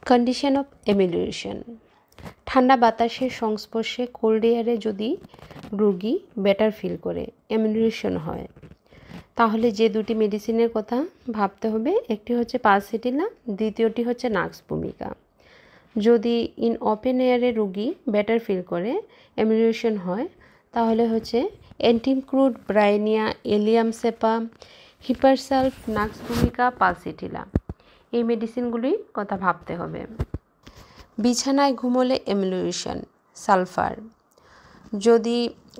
Condition of এমিলিউশন। ঠান্ডা বাতাসের সংস্পর্শে কোল্ড এয়ারে যদি রোগী বেটার ফিল করে, এমিলিউশন হয়, তাহলে যে দুটি মেডিসিনের কথা ভাবতে হবে, একটি হচ্ছে পালসেটিলা, দ্বিতীয়টি হচ্ছে নাক্স ভূমিকা। যদি ইন ওপেন এয়ারে রোগী বেটার ফিল করে, এমিলিউশন হয়, তাহলে হচ্ছে অ্যান্টিক্রুড, ব্রাইনিয়া, এলিয়াম সেপা, হিপারসালফ, নাক্স ভূমিকা, পালসেটিলা, এই মেডিসিনগুলির কথা ভাবতে হবে। বিছানায় ঘুমোলে এমিলিউশন, সালফার। যদি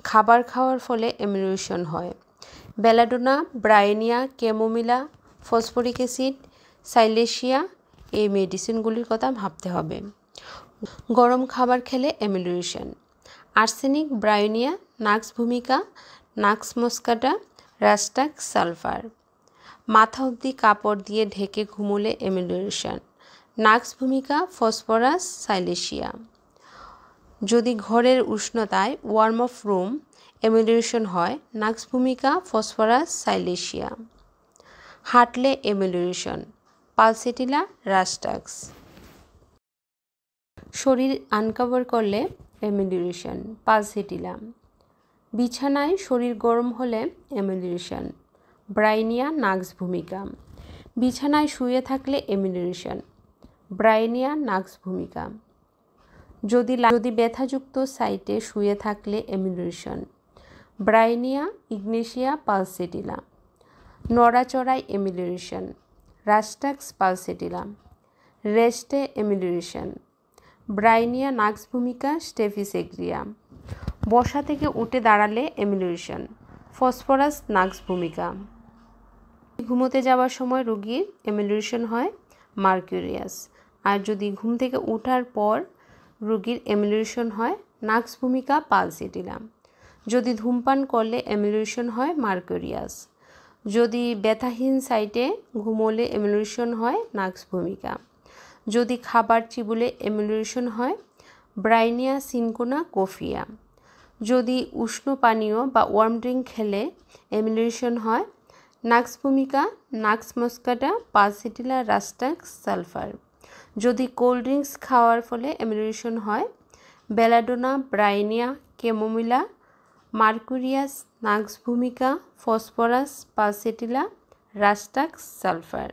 খাবার খাওয়ার ফলে এমিলিউশন হয়, বেলাডোনা, ব্রাইনিয়া, ক্যামোমিলা, ফসফরিক অ্যাসিড, সাইলেশিয়া, এই মেডিসিনগুলির কথা ভাবতে হবে। গরম খাবার খেলে এমিলিউশন, আর্সেনিক, ব্রাইনিয়া, নাক্স ভূমিকা, নাক্স মস্কাটা, রাস্টাক, সালফার। মাথা অবধি কাপড় দিয়ে ঢেকে ঘুমোলে এমিলিউশন, নাক্স ভূমিকা, ফসফরাস, সাইলেশিয়া। যদি ঘরের উষ্ণতায়, ওয়ার্ম অফ রুম, এমিলিউশন হয়, নাক্স ভূমিকা, ফসফরাস, সাইলেশিয়া। হাঁটলে এমিলিউশন, পালসেটিলা, রাস্টাক্স। শরীর আনকভার করলে এমিলিউশন, পালসেটিলা। বিছানায় শরীর গরম হলে এমিলিউশন, ব্রাইনিয়া, নাক্স ভূমিকা। বিছানায় শুয়ে থাকলে এমিলিউশন, ব্রাইনিয়া, নাক্স ভূমিকা। যদি ব্যথাযুক্ত সাইটে শুয়ে থাকলে এমিলিউশন, ব্রাইনিয়া, ইগনেশিয়া, পালসেটিলা। নড়াচড়ায় এমিলিউশন, রাস্টাক্স, পালসেটিলা। রেস্টে এমিলিউশন, ব্রাইনিয়া, নাক্স ভূমিকা, স্টেফিসেগ্রিয়া। বসা থেকে উঠে দাঁড়ালে এমিলিউশন, ফসফরাস, নাক্স ভূমিকা। ঘুমোতে যাওয়ার সময় রোগীর এমিলিউশন হয়, মার্কুরিয়াস। আর যদি ঘুম থেকে ওঠার পর রোগীর এমিলিউশন হয়, নাক্স ভূমিকা, পালসেটিলা। যদি ধূমপান করলে এমিলিউশন হয়, মার্কুরিয়াস। যদি ব্যথাহীন সাইটে ঘুমোলে এমিলিউশন হয়, নাক্স ভূমিকা। যদি খাবার চিবুলে এমিলিউশন হয়, ব্রাইনিয়া, সিনকোনা, কোফিয়া। যদি উষ্ণ পানীয় বা ওয়ার্ম ড্রিঙ্ক খেলে এমিলিউশন হয়, নাক্স ভূমিকা, নাক্স মস্কাটা, পালসেটিলা, রাস্টাক্স, সালফার। যদি কোল্ড ড্রিঙ্কস খাওয়ার ফলে এমিলিউশন হয়, বেলাডোনা, ব্রাইনিয়া, ক্যামোমিলা, মার্কুরিয়াস, নাক্স ভূমিকা, ফসফরাস, পালসেটিলা, রাস্টাক্স, সালফার।